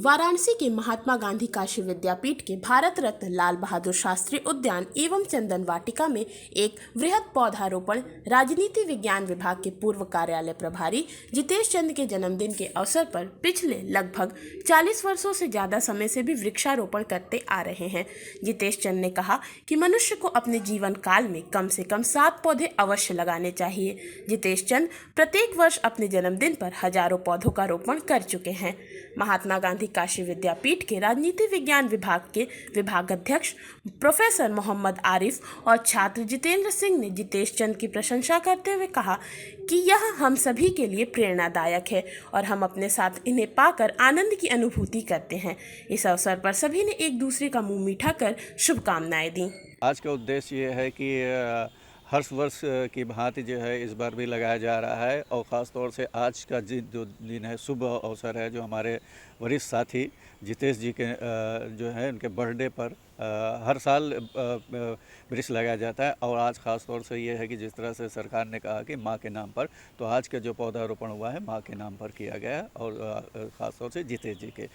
वाराणसी के महात्मा गांधी काशी विद्यापीठ के भारत रत्न लाल बहादुर शास्त्री उद्यान एवं चंदन वाटिका में एक वृहद पौधारोपण राजनीति विज्ञान विभाग के पूर्व कार्यालय प्रभारी जितेश चंद के जन्मदिन के अवसर पर पिछले लगभग 40 वर्षों से ज़्यादा समय से भी वृक्षारोपण करते आ रहे हैं। जितेश चंद ने कहा कि मनुष्य को अपने जीवन काल में कम से कम 7 पौधे अवश्य लगाने चाहिए। जितेश चंद प्रत्येक वर्ष अपने जन्मदिन पर हजारों पौधों का रोपण कर चुके हैं। महात्मा गांधी काशी विद्यापीठ के राजनीति विज्ञान विभाग के विभागाध्यक्ष प्रोफेसर मोहम्मद आरिफ और छात्र जितेंद्र सिंह ने जितेश चंद की प्रशंसा करते हुए कहा कि यह हम सभी के लिए प्रेरणादायक है और हम अपने साथ इन्हें पाकर आनंद की अनुभूति करते हैं। इस अवसर पर सभी ने एक दूसरे का मुंह मीठा कर शुभकामनाएं दी। आज का उद्देश्य ये है कि हर वर्ष की भांति जो है इस बार भी लगाया जा रहा है और ख़ास तौर से आज का जो दिन है शुभ अवसर है, जो हमारे वरिष्ठ साथी जितेश जी के जो है उनके बर्थडे पर हर साल वृक्ष लगाया जाता है। और आज ख़ास तौर से ये है कि जिस तरह से सरकार ने कहा कि माँ के नाम पर, तो आज का जो पौधारोपण हुआ है माँ के नाम पर किया गया और ख़ास तौर से जितेश जी के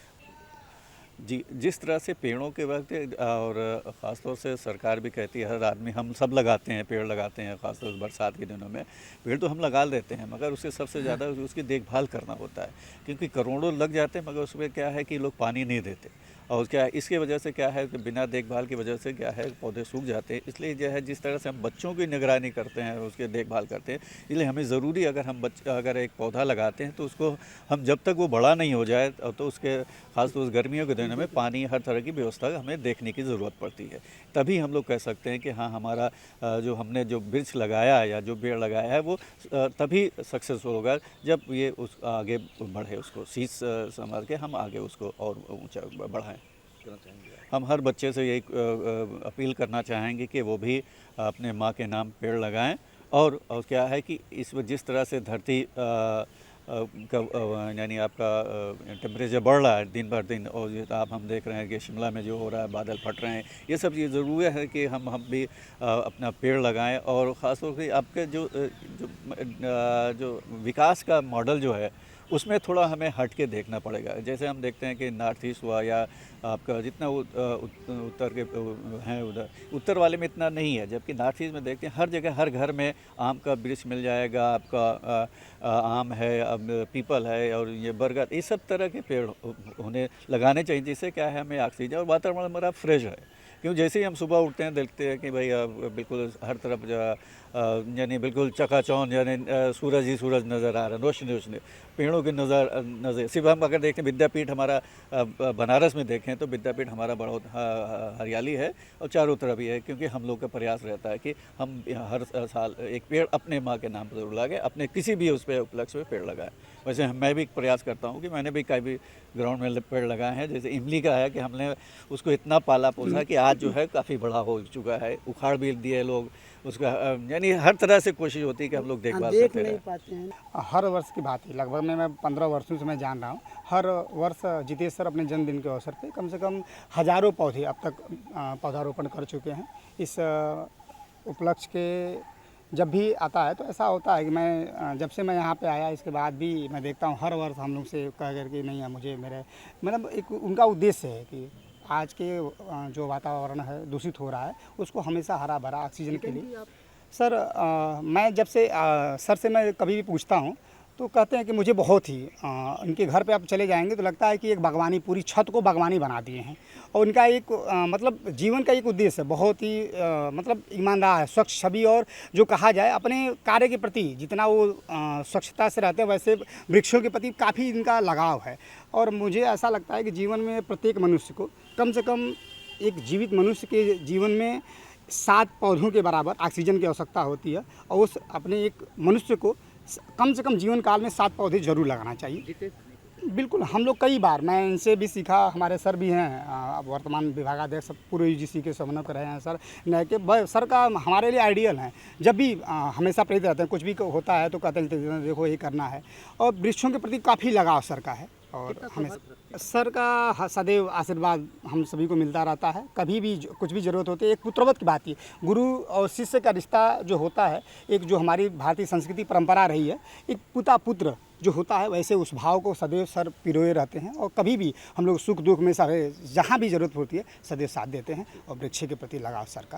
जिस तरह से पेड़ों के वक्त और ख़ास तौर से सरकार भी कहती है, हर आदमी हम सब लगाते हैं, पेड़ लगाते हैं, ख़ास तौर से बरसात के दिनों में पेड़ तो हम लगा देते हैं, मगर उससे सबसे ज़्यादा उसकी देखभाल करना होता है, क्योंकि करोड़ों लग जाते हैं मगर उसमें क्या है कि लोग पानी नहीं देते और क्या इसकी वजह से क्या है कि बिना देखभाल की वजह से क्या है पौधे सूख जाते हैं। इसलिए जो है जिस तरह से हम बच्चों की निगरानी करते हैं, उसकी देखभाल करते हैं, इसलिए हमें ज़रूरी अगर एक पौधा लगाते हैं तो उसको हम जब तक वो बड़ा नहीं हो जाए तो उसके खासतौर से गर्मियों के दिनों में पानी हर तरह की व्यवस्था हमें देखने की ज़रूरत पड़ती है। तभी हम लोग कह सकते हैं कि हाँ, हमारा जो हमने जो वृक्ष लगाया है या जो पेड़ लगाया है वो तभी सक्सेसफुल होगा जब ये उस आगे बढ़े, उसको शीश संभाल के हम आगे उसको और ऊँचा बढ़ाएँ। हम हर बच्चे से यही अपील करना चाहेंगे कि वो भी अपने माँ के नाम पेड़ लगाएं और क्या है कि इस जिस तरह से धरती यानी आपका टेम्परेचर बढ़ रहा है दिन भर दिन, और ये आप हम देख रहे हैं कि शिमला में जो हो रहा है, बादल फट रहे हैं, ये सब चीज़ ज़रूरी है कि हम भी अपना पेड़ लगाएं। और ख़ास तौर से आपके जो विकास का मॉडल जो है उसमें थोड़ा हमें हट के देखना पड़ेगा। जैसे हम देखते हैं कि नॉर्थ ईस्ट हुआ या आपका जितना उत्तर के हैं, उधर उत्तर वाले में इतना नहीं है, जबकि नॉर्थ ईस्ट में देखते हैं हर जगह हर घर में आम का वृक्ष मिल जाएगा, आपका आम है, पीपल है और ये बरगद, ये सब तरह के पेड़ उन्हें लगाने चाहिए, जिससे क्या है हमें ऑक्सीजन और वातावरण हमारा फ्रेश है। क्यों जैसे ही हम सुबह उठते हैं देखते हैं कि भाई बिल्कुल हर तरफ यानी बिल्कुल चकाचौंध, यानी सूरज ही सूरज नज़र आ रहा है, रोशनी पेड़ों की नज़र सिर्फ हम अगर देखें विद्यापीठ हमारा बनारस में देखें तो विद्यापीठ हमारा बहुत हरियाली है और चारों तरफ ही है, क्योंकि हम लोग का प्रयास रहता है कि हम हर साल एक पेड़ अपने माँ के नाम पर जरूर लगाएं, अपने किसी भी उस पर उपलक्ष्य में पेड़ लगाएं। वैसे मैं भी प्रयास करता हूँ कि मैंने भी कई ग्राउंड में पेड़ लगाए हैं। जैसे इमली का है कि हमने उसको इतना पाला पोसा कि आज जो है काफ़ी बड़ा हो चुका है, उखाड़ भी दिए लोग उसका, यानी हर तरह से कोशिश होती है कि हम लोग देखभाल करते नहीं पाते हैं। हर वर्ष की बात है, लगभग मैं 15 वर्षों से मैं जान रहा हूँ, हर वर्ष जितेश सर अपने जन्मदिन के अवसर पे कम से कम हजारों पौधे अब तक पौधारोपण कर चुके हैं। इस उपलक्ष्य के जब भी आता है तो ऐसा होता है कि मैं जब से मैं यहाँ पे आया इसके बाद भी मैं देखता हूँ हर वर्ष हम लोग से कह करके नहीं है, मुझे मेरे मतलब एक उनका उद्देश्य है कि आज के जो वातावरण है दूषित हो रहा है उसको हमेशा हरा भरा ऑक्सीजन के लिए। सर मैं जब से सर से मैं कभी भी पूछता हूँ तो कहते हैं कि मुझे बहुत ही उनके घर पे आप चले जाएंगे तो लगता है कि एक बागवानी, पूरी छत को बागवानी बना दिए हैं। और उनका एक मतलब जीवन का एक उद्देश्य है, बहुत ही मतलब ईमानदार है, स्वच्छ छवि, और जो कहा जाए अपने कार्य के प्रति जितना वो स्वच्छता से रहते हैं वैसे वृक्षों के प्रति काफ़ी इनका लगाव है। और मुझे ऐसा लगता है कि जीवन में प्रत्येक मनुष्य को कम से कम, एक जीवित मनुष्य के जीवन में 7 पौधों के बराबर ऑक्सीजन की आवश्यकता होती है और उस अपने एक मनुष्य को कम से कम जीवन काल में 7 पौधे जरूर लगाना चाहिए। बिल्कुल, हम लोग कई बार, मैं इनसे भी सीखा, हमारे सर भी हैं वर्तमान विभागाध्यक्ष पूर्व यूजीसी के समन्वयक रहे हैं सर नए के, सर का हमारे लिए आइडियल हैं। जब भी हमेशा प्रेरित रहते हैं, कुछ भी होता है तो कहते हैं देखो ये करना है, और वृक्षों के प्रति काफ़ी लगाव सर का है और हमें सर का सदैव आशीर्वाद हम सभी को मिलता रहता है। कभी भी कुछ भी ज़रूरत होती है, एक पुत्रवत की बात है। गुरु और शिष्य का रिश्ता जो होता है, एक जो हमारी भारतीय संस्कृति परंपरा रही है, एक पिता पुत्र जो होता है, वैसे उस भाव को सदैव सर पिरोए रहते हैं। और कभी भी हम लोग सुख दुख में सर जहाँ भी ज़रूरत होती है सदैव साथ देते हैं और वृक्ष के प्रति लगाव सर का